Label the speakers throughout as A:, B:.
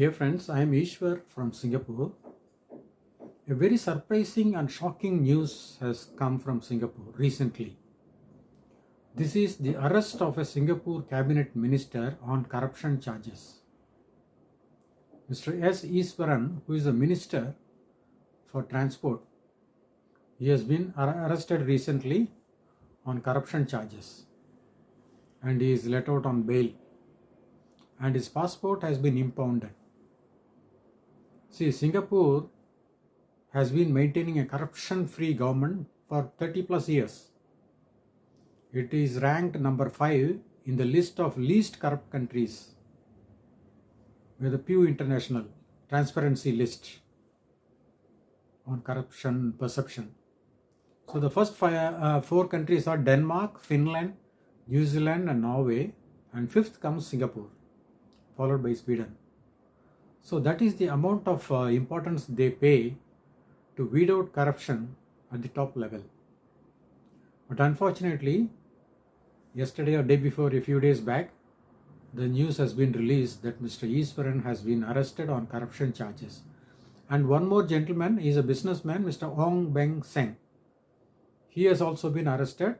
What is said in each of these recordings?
A: Dear friends, I am Iswaran from Singapore. A very surprising and shocking news has come from Singapore recently. This is the arrest of a Singapore cabinet minister on corruption charges. Mr. S. Iswaran, who is the minister for transport, he has been arrested recently on corruption charges and he is let out on bail and his passport has been impounded. See, Singapore has been maintaining a corruption-free government for 30 plus years. It is ranked number 5 in the list of least corrupt countries with the Pew International Transparency list on corruption perception. So the first 4 countries are Denmark, Finland, New Zealand and Norway, and 5th comes Singapore, followed by Sweden. So that is the amount of importance they pay to weed out corruption at the top level. But unfortunately, yesterday or day before, a few days back, the news has been released that Mr. Iswaran has been arrested on corruption charges. And one more gentleman is a businessman, Mr. Ong Beng Seng. He has also been arrested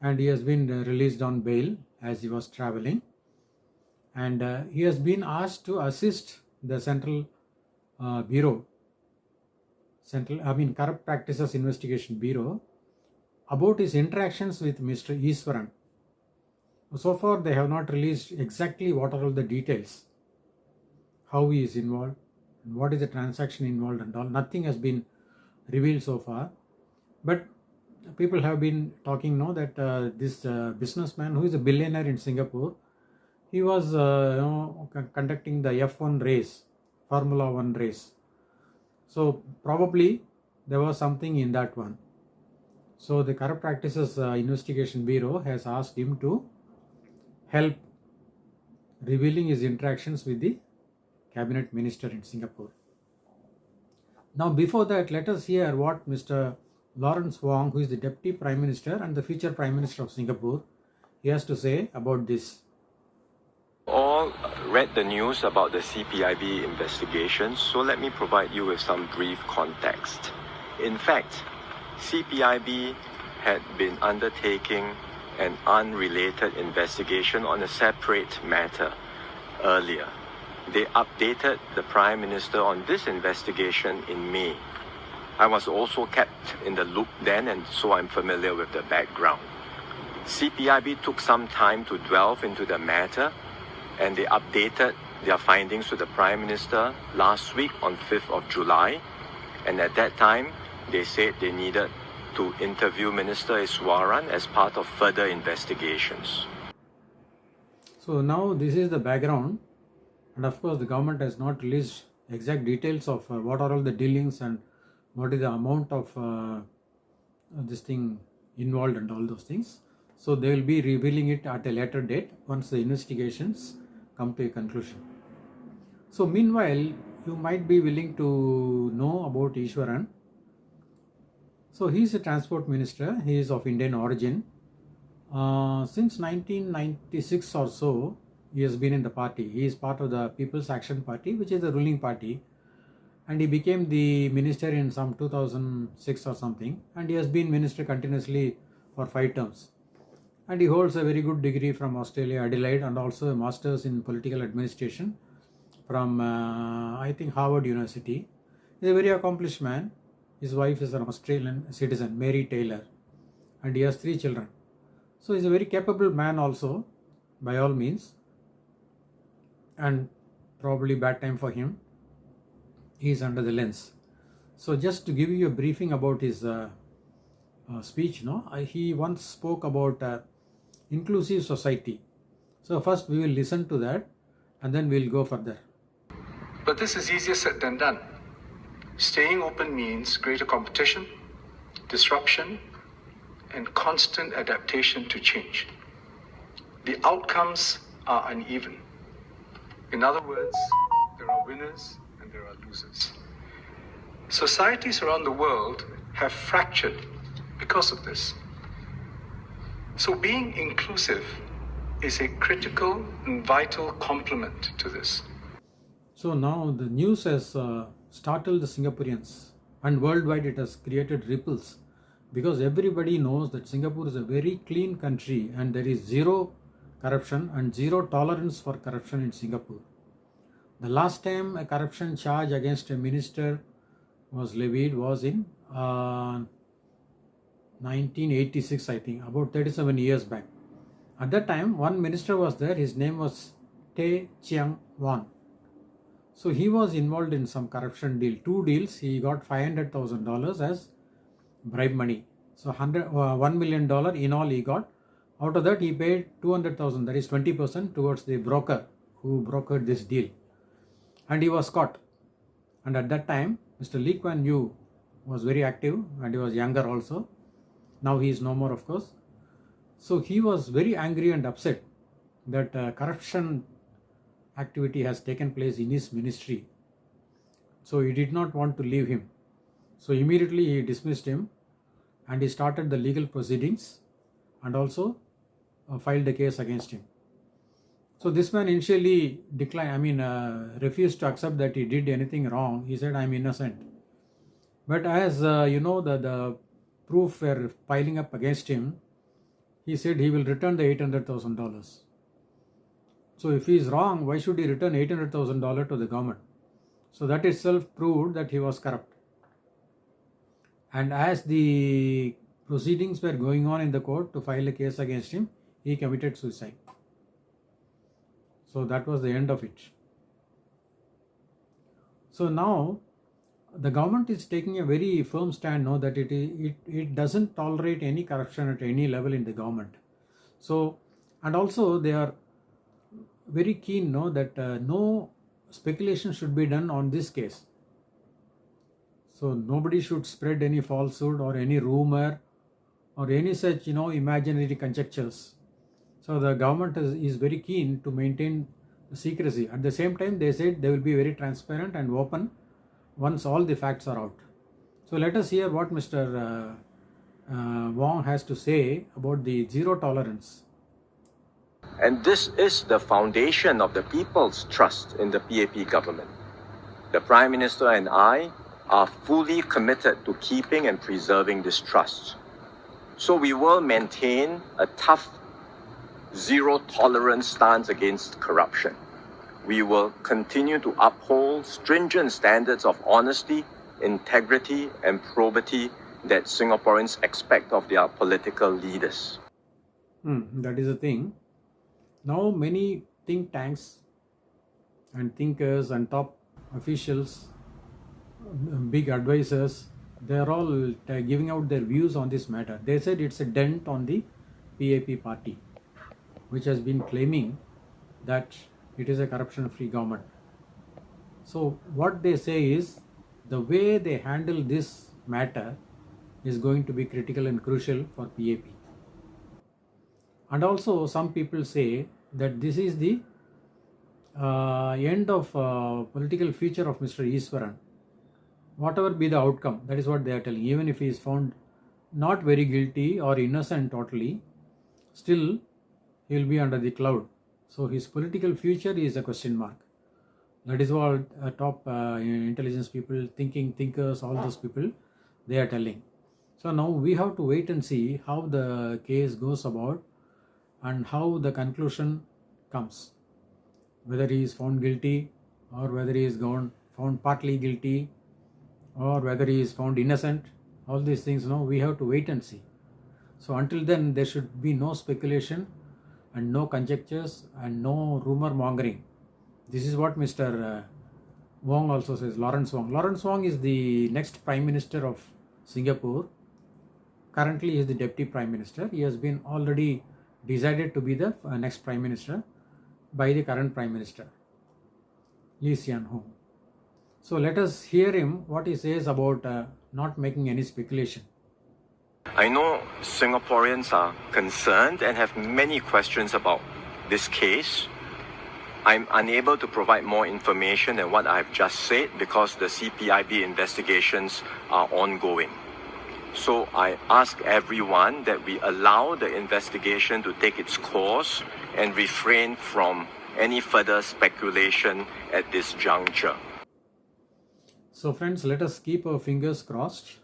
A: and he has been released on bail as he was traveling. And he has been asked to assist the Central Corrupt Practices Investigation Bureau about his interactions with Mr. Iswaran. So far, they have not released exactly what are all the details, how he is involved, and what is the transaction involved and all. Nothing has been revealed so far. But people have been talking now that this businessman, who is a billionaire in Singapore, he was conducting the F1 race, Formula 1 race. So probably there was something in that one. So the Corrupt Practices Investigation Bureau has asked him to help revealing his interactions with the cabinet minister in Singapore. Now before that, let us hear what Mr. Lawrence Wong, who is the Deputy Prime Minister and the future Prime Minister of Singapore, he has to say about this.
B: All read the news about the CPIB investigation, so let me provide you with some brief context. In fact, CPIB had been undertaking an unrelated investigation on a separate matter earlier. They updated the Prime Minister on this investigation in May. I was also kept in the loop then, and so I'm familiar with the background. CPIB took some time to delve into the matter, and they updated their findings to the Prime Minister last week on 5th of July. And at that time, they said they needed to interview Minister Iswaran as part of further investigations.
A: So now this is the background, and of course the government has not released exact details of what are all the dealings and what is the amount of this thing involved and all those things. So they will be revealing it at a later date once the investigations come to a conclusion. So meanwhile, you might be willing to know about Iswaran. So he is a transport minister. He is of Indian origin. Since 1996 or so, he has been in the party. He is part of the People's Action Party, which is the ruling party. And he became the minister in some 2006 or something. And he has been minister continuously for 5 terms. And he holds a very good degree from Australia, Adelaide, and also a master's in political administration from, I think, Harvard University. He's a very accomplished man. His wife is an Australian citizen, Mary Taylor, and he has 3 children. So he's a very capable man also, by all means. And probably bad time for him. He is under the lens. So just to give you a briefing about his speech, he once spoke about inclusive society. So first we will listen to that and then we'll go further.
C: But this is easier said than done. Staying open means greater competition, disruption, and constant adaptation to change. The outcomes are uneven. In other words, there are winners and there are losers. Societies around the world have fractured because of this. So being inclusive is a critical and vital complement to this.
A: So now the news has startled the Singaporeans, and worldwide it has created ripples, because everybody knows that Singapore is a very clean country and there is zero corruption and zero tolerance for corruption in Singapore. The last time a corruption charge against a minister was levied was in 1986, I think, about 37 years back. At that time, one minister was there, his name was Tay Chiang Wan. So he was involved in some corruption deal, 2 deals. He got $500,000 as bribe money. So $1 million in all he got. Out of that he paid 200,000, that is 20%, towards the broker who brokered this deal. And he was caught. And at that time, Mr. Lee Kuan Yew was very active, and he was younger also. Now he is no more, of course. So he was very angry and upset that corruption activity has taken place in his ministry. So he did not want to leave him. So immediately he dismissed him, and he started the legal proceedings and also filed a case against him. So this man initially refused to accept that he did anything wrong. He said, "I am innocent." But as the proof were piling up against him, he said he will return the $800,000. So if he is wrong, why should he return $800,000 to the government? So that itself proved that he was corrupt. And as the proceedings were going on in the court to file a case against him, he committed suicide. So that was the end of it. So now the government is taking a very firm stand now that it doesn't tolerate any corruption at any level in the government. So, and also they are very keen that no speculation should be done on this case. So nobody should spread any falsehood or any rumor or any such imaginary conjectures. So the government is very keen to maintain secrecy. At the same time, they said they will be very transparent and open once all the facts are out. So let us hear what Mr. Wong has to say about the zero tolerance.
B: And this is the foundation of the people's trust in the PAP government. The Prime Minister and I are fully committed to keeping and preserving this trust. So we will maintain a tough, zero tolerance stance against corruption. We will continue to uphold stringent standards of honesty, integrity, and probity that Singaporeans expect of their political leaders.
A: That is the thing. Now many think tanks and thinkers and top officials, big advisors, they are all giving out their views on this matter. They said it's a dent on the PAP party, which has been claiming that it is a corruption-free government. So what they say is the way they handle this matter is going to be critical and crucial for PAP. And also some people say that this is the end of political future of Mr. Iswaran. Whatever be the outcome, that is what they are telling. Even if he is found not very guilty or innocent totally, still he will be under the cloud. So his political future is a question mark. That is what top intelligence people, thinkers, all those people, they are telling. So now we have to wait and see how the case goes about and how the conclusion comes. Whether he is found guilty or whether he is found partly guilty or whether he is found innocent. All these things we have to wait and see. So until then there should be no speculation and no conjectures and no rumor mongering. This is what Mr. Wong also says, Lawrence Wong. Lawrence Wong is the next Prime Minister of Singapore. Currently he is the Deputy Prime Minister. He has been already decided to be the next Prime Minister by the current Prime Minister, Lee Hsien Loong. So let us hear him what he says about not making any speculation.
B: I know Singaporeans are concerned and have many questions about this case. I'm unable to provide more information than what I've just said because the CPIB investigations are ongoing. So I ask everyone that we allow the investigation to take its course and refrain from any further speculation at this juncture.
A: So friends, let us keep our fingers crossed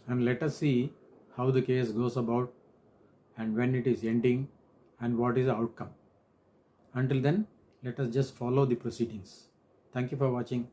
A: and let us see how the case goes about and when it is ending and what is the outcome. Until then, let us just follow the proceedings. Thank you for watching.